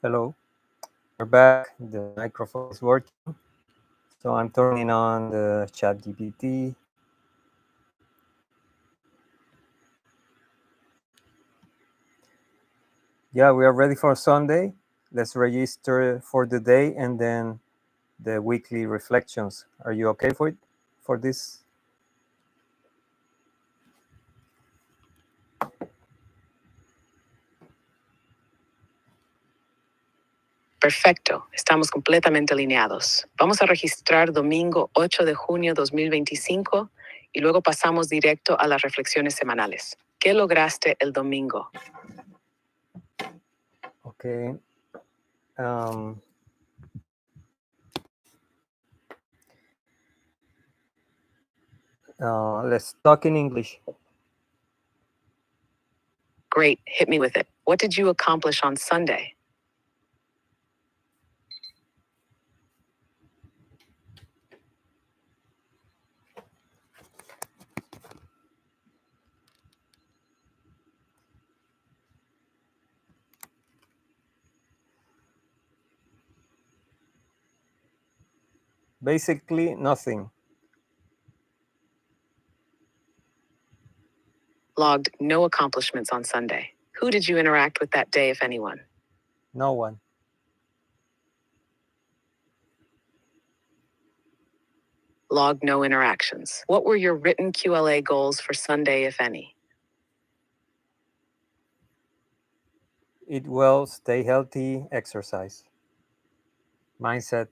Hello, we're back. The microphone is working. So I'm turning on the chat GPT. Yeah, we are ready for Sunday. Let's register for the day and then the weekly reflections. Are you okay for this? Perfecto, estamos completamente alineados. Vamos a registrar domingo 8 de junio 2025 y luego pasamos directo a las reflexiones semanales. ¿Qué lograste el domingo? Okay. Let's talk in English. Great, hit me with it. What did you accomplish on Sunday? Basically, nothing. Logged no accomplishments on Sunday. Who did you interact with that day, if anyone? No one. Logged no interactions. What were your written QLA goals for Sunday, if any? Eat well, stay healthy, exercise. Mindset.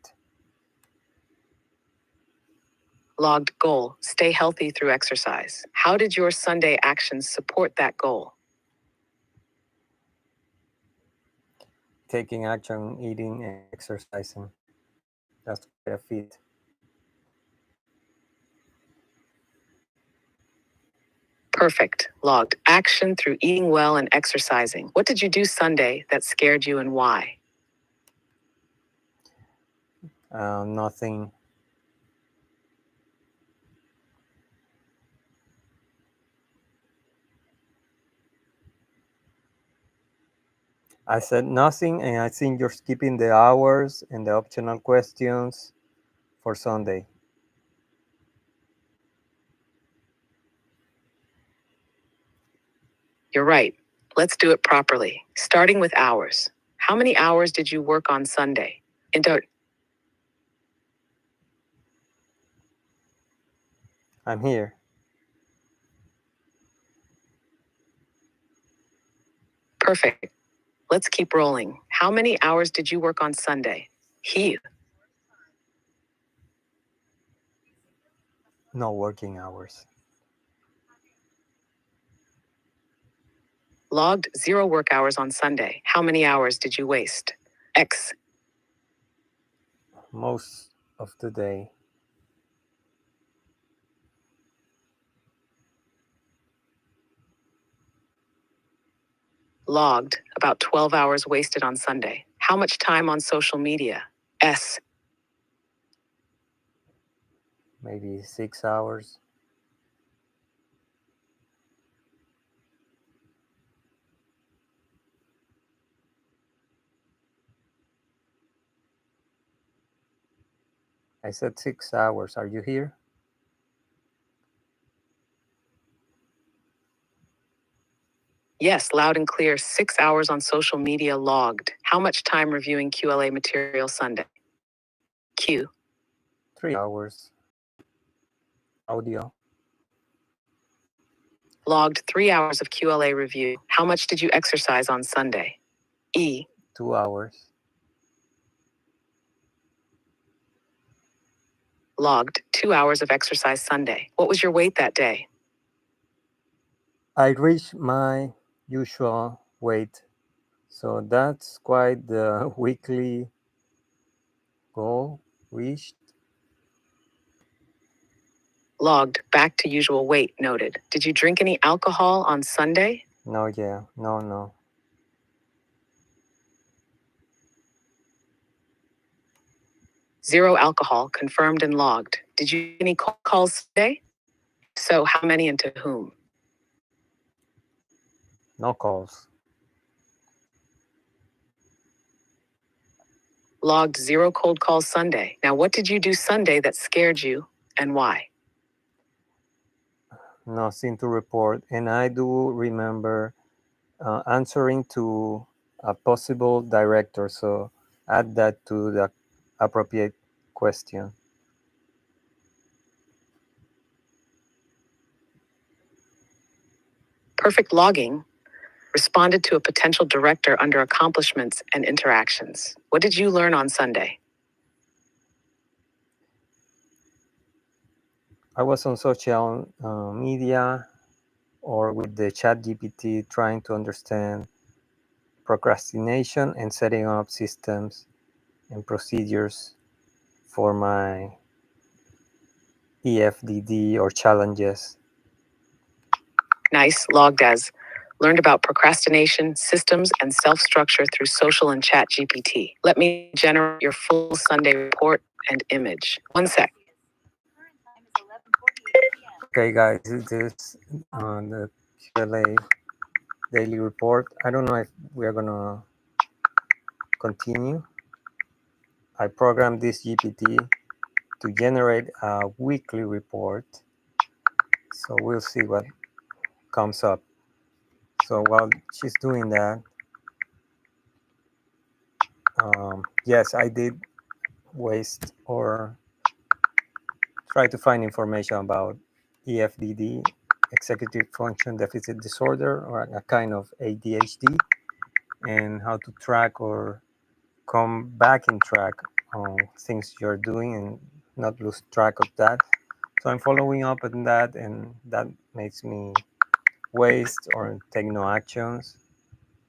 Logged goal, stay healthy through exercise. How did your Sunday actions support that goal? Taking action, eating, and exercising. That's quite a feat. Perfect. Logged action through eating well and exercising. What did you do Sunday that scared you and why? Nothing. I said nothing, and I think you're skipping the hours and the optional questions for Sunday. You're right. Let's do it properly. Starting with hours. How many hours did you work on Sunday? I'm here. Perfect. Let's keep rolling. How many hours did you work on Sunday? No working hours. Logged 0 work hours on Sunday. How many hours did you waste? X. Most of the day. Logged about 12 hours wasted on Sunday. How much time on social media? S. Maybe 6 hours. I said 6 hours. Are you here? Yes, loud and clear. 6 hours on social media logged. How much time reviewing QLA material Sunday? Q. 3 hours. Audio. Logged 3 hours of QLA review. How much did you exercise on Sunday? E. 2 hours. Logged 2 hours of exercise Sunday. What was your weight that day? I reached my usual weight. So that's quite the weekly goal reached. Logged back to usual weight noted. Did you drink any alcohol on Sunday? No, yeah. No. 0 alcohol confirmed and logged. Did you make any calls today? So how many and to whom? No calls. logged 0 cold calls Sunday. Now, what did you do Sunday that scared you and why? Nothing to report. And I do remember answering to a possible director. So add that to the appropriate question. Perfect logging responded to a potential director under accomplishments and interactions. What did you learn on Sunday? I was on social media or with the chat GPT trying to understand procrastination and setting up systems and procedures for my EFDD or challenges. Nice, logged as learned about procrastination, systems, and self-structure through social and chat GPT. Let me generate your full Sunday report and image. One sec. Okay, guys, this is the QLA daily report. I don't know if we are gonna continue. I programmed this GPT to generate a weekly report, so we'll see what comes up. So while she's doing that, yes, I did waste or try to find information about EFDD, executive function deficit disorder, or a kind of ADHD, and how to track or come back in track on things you're doing and not lose track of that. So I'm following up on that, and that makes me waste or take no actions.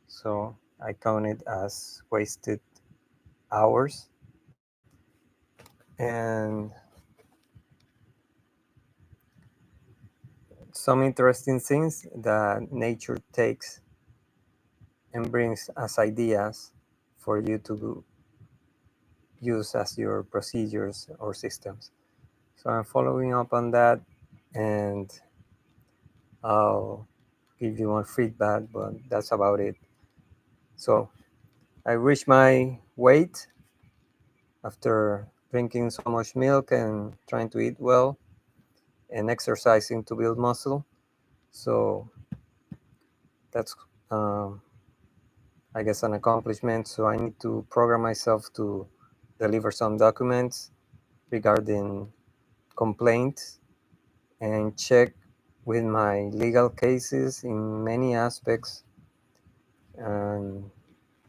So I count it as wasted hours. And some interesting things that nature takes and brings as ideas for you to use as your procedures or systems. So I'm following up on that, and I'll give you more feedback, but that's about it. So I reached my weight after drinking so much milk and trying to eat well and exercising to build muscle. So that's, um, I guess, an accomplishment. So I need to program myself to deliver some documents regarding complaints and check with my legal cases in many aspects and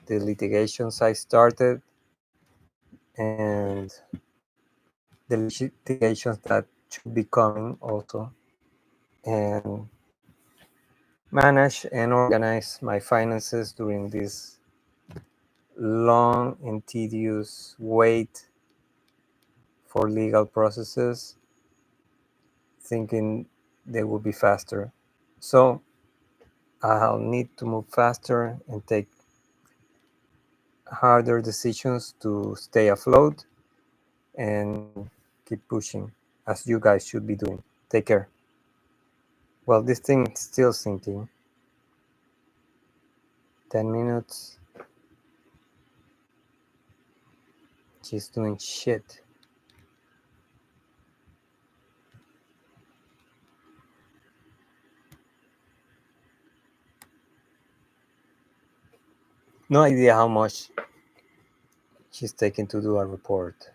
the litigations I started and the litigations that should be coming also, and manage and organize my finances during this long and tedious wait for legal processes, thinking they will be faster. So I'll need to move faster and take harder decisions to stay afloat and keep pushing, as you guys should be doing. Take care. Well, this thing is still sinking. 10 minutes. She's doing shit. No idea how much she's taking to do a report.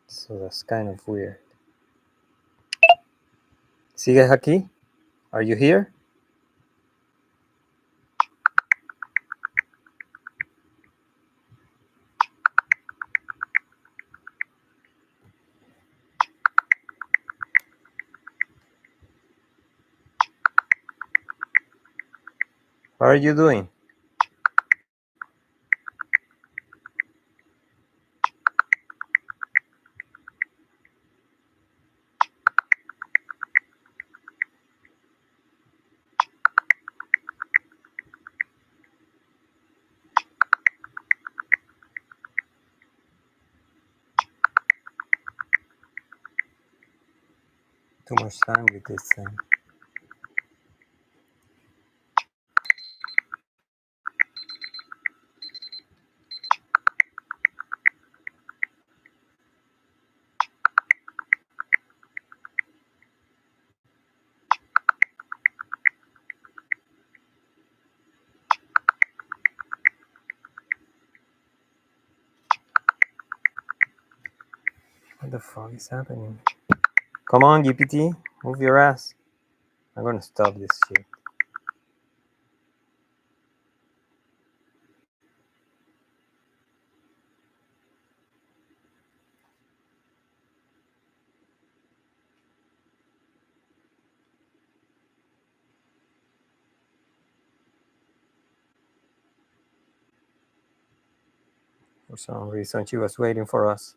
So that's kind of weird. ¿Sigues aquí? Are you here? What are you doing? Too much time with this thing. What the fuck is happening? Come on, GPT, move your ass. I'm gonna stop this shit. For some reason, she was waiting for us.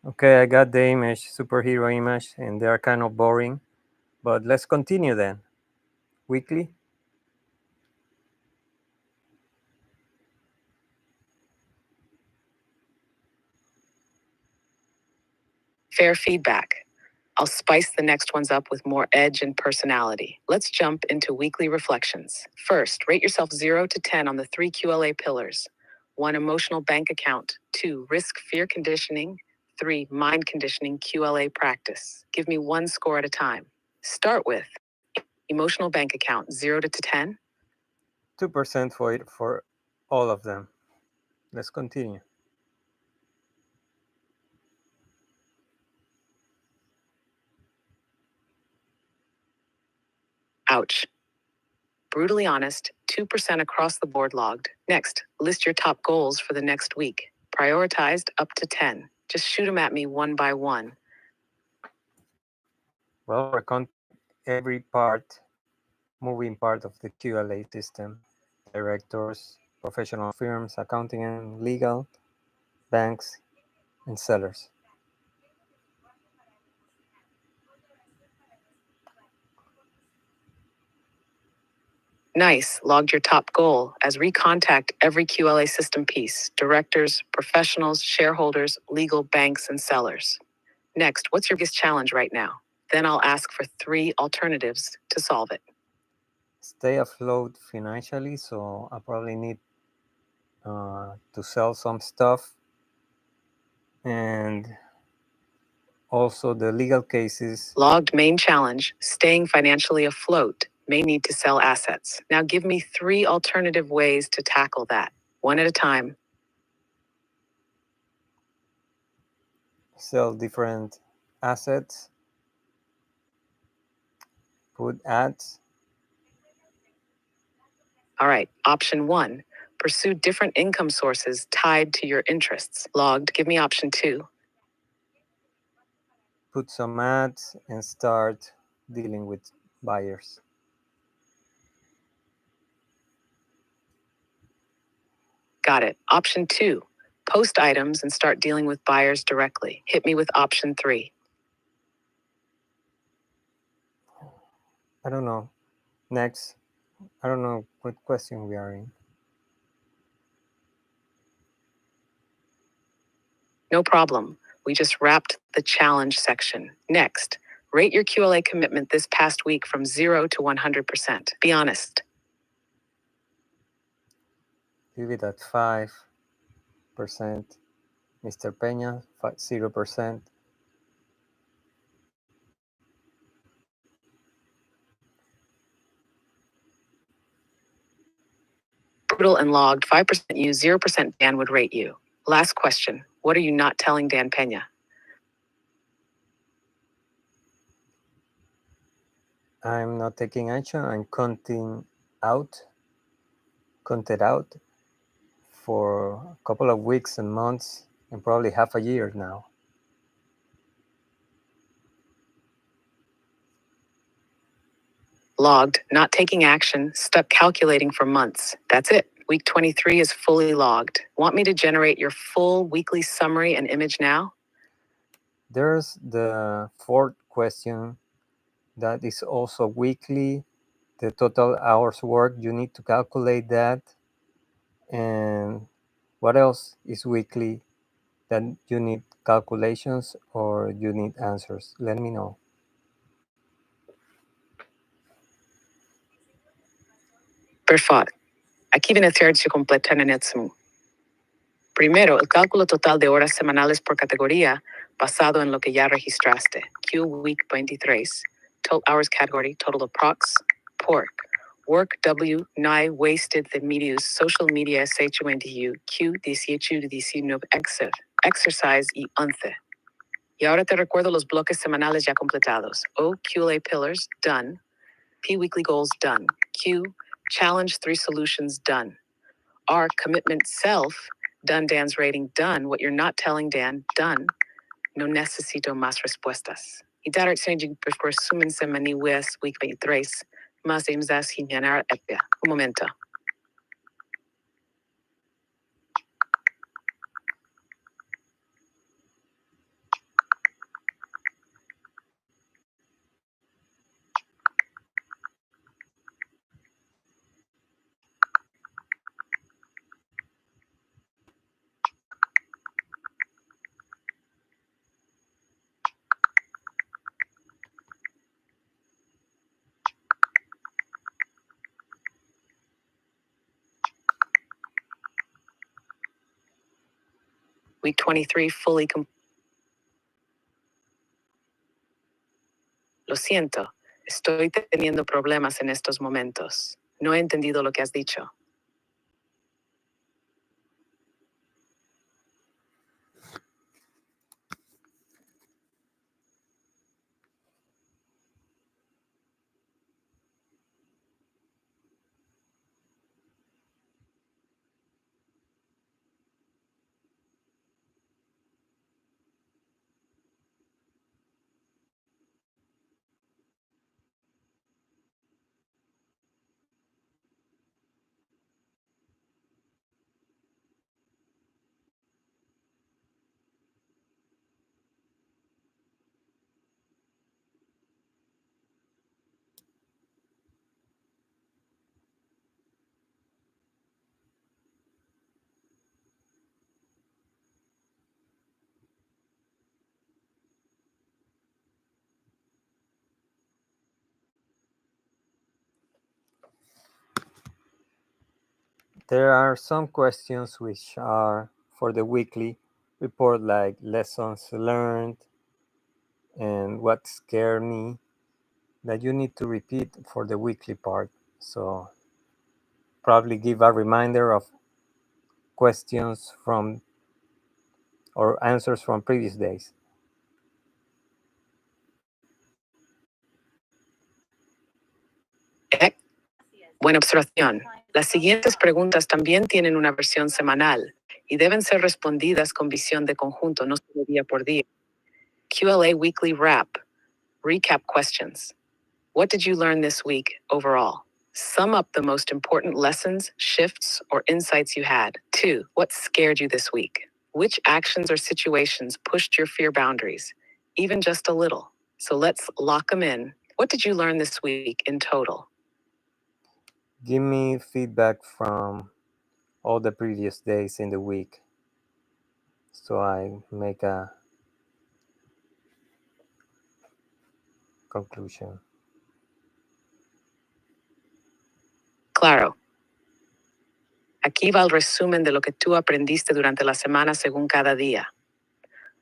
Okay, I got the image, superhero image, and they are kind of boring. But let's continue then. Weekly? Fair feedback. I'll spice the next ones up with more edge and personality. Let's jump into weekly reflections. First, rate yourself 0 to 10 on the 3 QLA pillars. 1, emotional bank account. 2, risk fear conditioning. 3, mind conditioning QLA practice. Give me one score at a time. Start with emotional bank account, 0 to 10. 2% for all of them. Let's continue. Ouch. Brutally honest, 2% across the board logged. Next, list your top goals for the next week. Prioritized up to 10. Just shoot them at me one by one. Well, we're counting every part, moving part of the QLA system. Directors, professional firms, accounting and legal, banks, and sellers. Nice, logged your top goal as recontact every QLA system piece, directors, professionals, shareholders, legal, banks, and sellers. Next, what's your biggest challenge right now? Then I'll ask for 3 alternatives to solve it. Stay afloat financially, so I probably need to sell some stuff. And also the legal cases. Logged main challenge, staying financially afloat, may need to sell assets. Now give me 3 alternative ways to tackle that, one at a time. Sell different assets, put ads. All right, option 1, pursue different income sources tied to your interests. Logged, give me option 2. Put some ads and start dealing with buyers. Got it. Option 2, post items and start dealing with buyers directly. Hit me with option 3. I don't know. Next, I don't know what question we are in. No problem. We just wrapped the challenge section. Next, rate your QLA commitment this past week from 0 to 100%. Be honest. Leave it at 5%. Mr. Peña, 0%. Brutal and logged, 5% you, 0% Dan would rate you. Last question. What are you not telling Dan Peña? I'm not taking action. I'm counted out for a couple of weeks and months and probably half a year now. Logged, not taking action, stuck calculating for months. That's it. Week 23 is fully logged. Want me to generate your full weekly summary and image now? There's the fourth question that is also weekly, the total hours worked. You need to calculate that. And what else is weekly that you need calculations or you need answers? Let me know. Perfect. Aquí viene ejercicio completo en Netsumu. Primero, el cálculo total de horas semanales por categoría basado en lo que ya registraste. Q Week 23. Total hours category, total approx. Pork. Work W, Nye wasted the medios, social media S21, Q, 18 to 19, exercise y 11. Y ahora te recuerdo los bloques semanales ya completados. O, QLA pillars, done. P, weekly goals, done. Q, challenge 3 solutions, done. R, commitment self, done. Dan's rating, done. What you're not telling Dan, done. No necesito más respuestas. Y dar changing resumen semani west week 23. Más imzas hiñanar epia. Un momento. Week 23 fully Lo siento. Estoy teniendo problemas en estos momentos. No he entendido lo que has dicho. There are some questions which are for the weekly report, like lessons learned and what scared me, that you need to repeat for the weekly part. So probably give a reminder of questions from or answers from previous days. Buena observación. Las siguientes preguntas también tienen una versión semanal y deben ser respondidas con visión de conjunto, no solo día por día. QLA Weekly Wrap. Recap questions. What did you learn this week overall? Sum up the most important lessons, shifts, or insights you had. 2. What scared you this week? Which actions or situations pushed your fear boundaries, even just a little? So let's lock them in. What did you learn this week in total? Give me feedback from all the previous days in the week so I make a conclusion. Claro. Aquí va el resumen de lo que tú aprendiste durante la semana según cada día.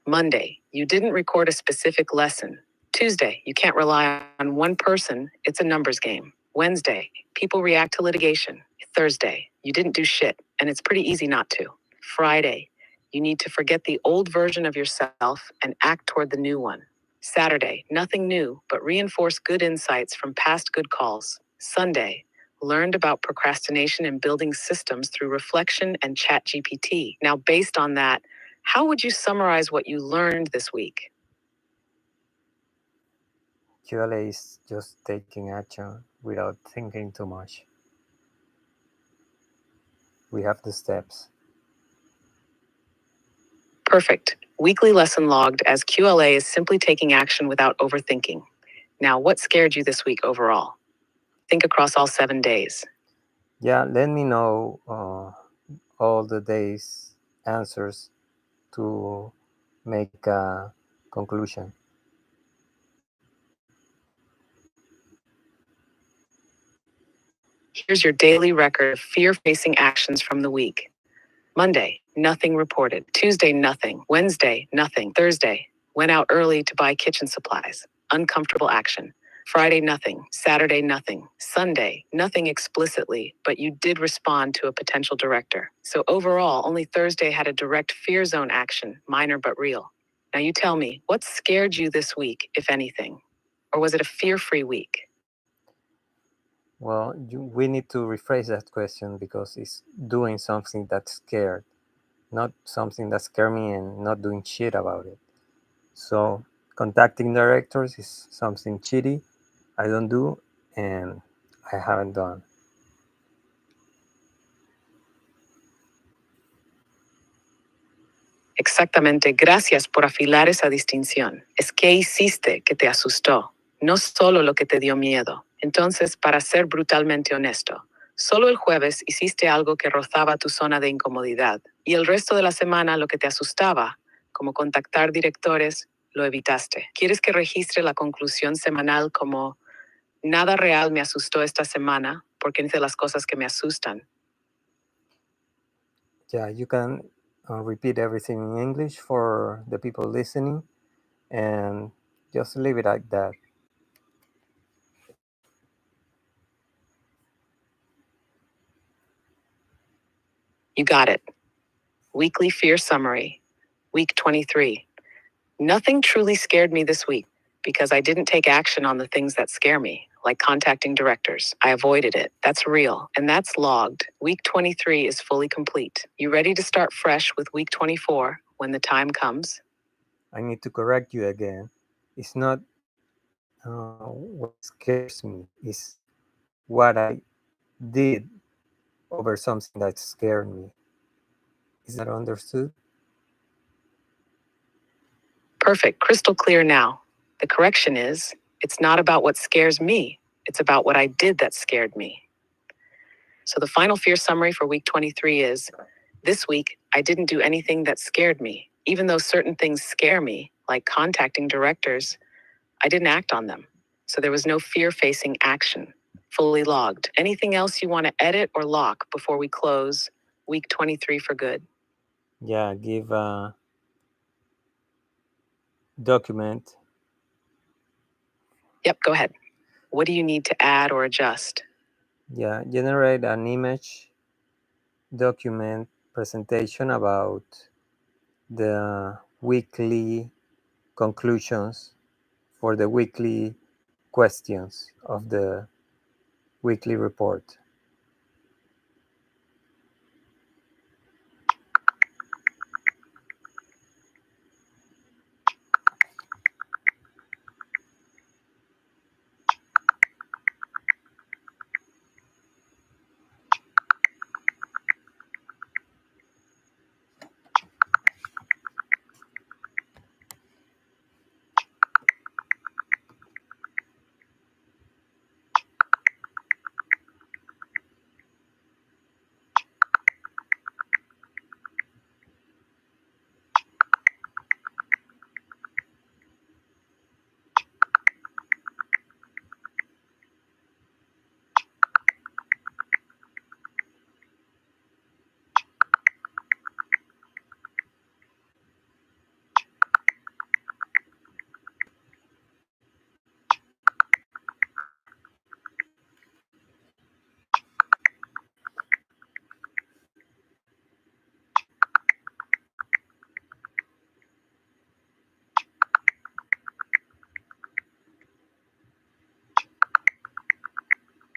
Monday, you didn't record a specific lesson. Tuesday, you can't rely on one person, it's a numbers game. Wednesday, people react to litigation. Thursday, you didn't do shit, and it's pretty easy not to. Friday, you need to forget the old version of yourself and act toward the new one. Saturday, nothing new, but reinforce good insights from past good calls. Sunday, learned about procrastination and building systems through reflection and ChatGPT. Now, based on that, how would you summarize what you learned this week? QLA is just taking action without thinking too much. We have the steps. Perfect. Weekly lesson logged as QLA is simply taking action without overthinking. Now, what scared you this week overall? Think across all 7 days. Yeah, let me know all the days' answers to make a conclusion. Here's your daily record of fear-facing actions from the week. Monday, nothing reported. Tuesday, nothing. Wednesday, nothing. Thursday, went out early to buy kitchen supplies. Uncomfortable action. Friday, nothing. Saturday, nothing. Sunday, nothing explicitly, but you did respond to a potential director. So overall, only Thursday had a direct fear zone action, minor but real. Now you tell me, what scared you this week, if anything? Or was it a fear-free week? Well, we need to rephrase that question because it's doing something that's scared, not something that scared me and not doing shit about it. So contacting directors is something shitty I don't do and I haven't done. Exactamente, gracias por afilar esa distinción. Es que hiciste que te asustó, no solo lo que te dio miedo. Entonces, para ser brutalmente honesto, solo el jueves hiciste algo que rozaba tu zona de incomodidad y el resto de la semana lo que te asustaba, como contactar directores, lo evitaste. ¿Quieres que registre la conclusión semanal como nada real me asustó esta semana porque hice las cosas que me asustan? Yeah, you can repeat everything in English for the people listening and just leave it like that. You got it. Weekly Fear Summary, Week 23. Nothing truly scared me this week because I didn't take action on the things that scare me, like contacting directors. I avoided it. That's real, and that's logged. Week 23 is fully complete. You ready to start fresh with Week 24 when the time comes? I need to correct you again. It's not what scares me, it's what I did over something that scared me. Is that understood? Perfect, crystal clear now. The correction is it's not about what scares me, it's about what I did that scared me. So the final fear summary for week 23 is this week, I didn't do anything that scared me. Even though certain things scare me, like contacting directors, I didn't act on them. So there was no fear-facing action. Fully logged. Anything else you want to edit or lock before we close week 23 for good? Yeah, give a document. Yep, go ahead. What do you need to add or adjust? Yeah, generate an image document presentation about the weekly conclusions for the weekly questions of the weekly report.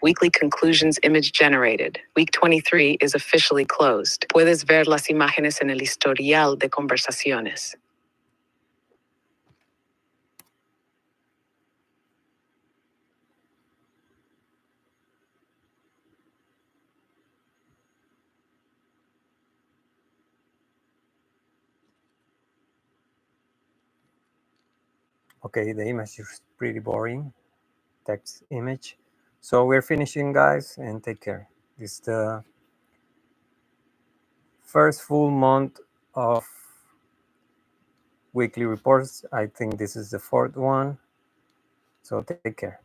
Weekly conclusions image generated. Week 23 is officially closed. Puedes ver las imágenes en el historial de conversaciones. Okay, the image is pretty boring, text image. So we're finishing, guys, and take care. This is the first full month of weekly reports. I think this is the fourth one. So take care.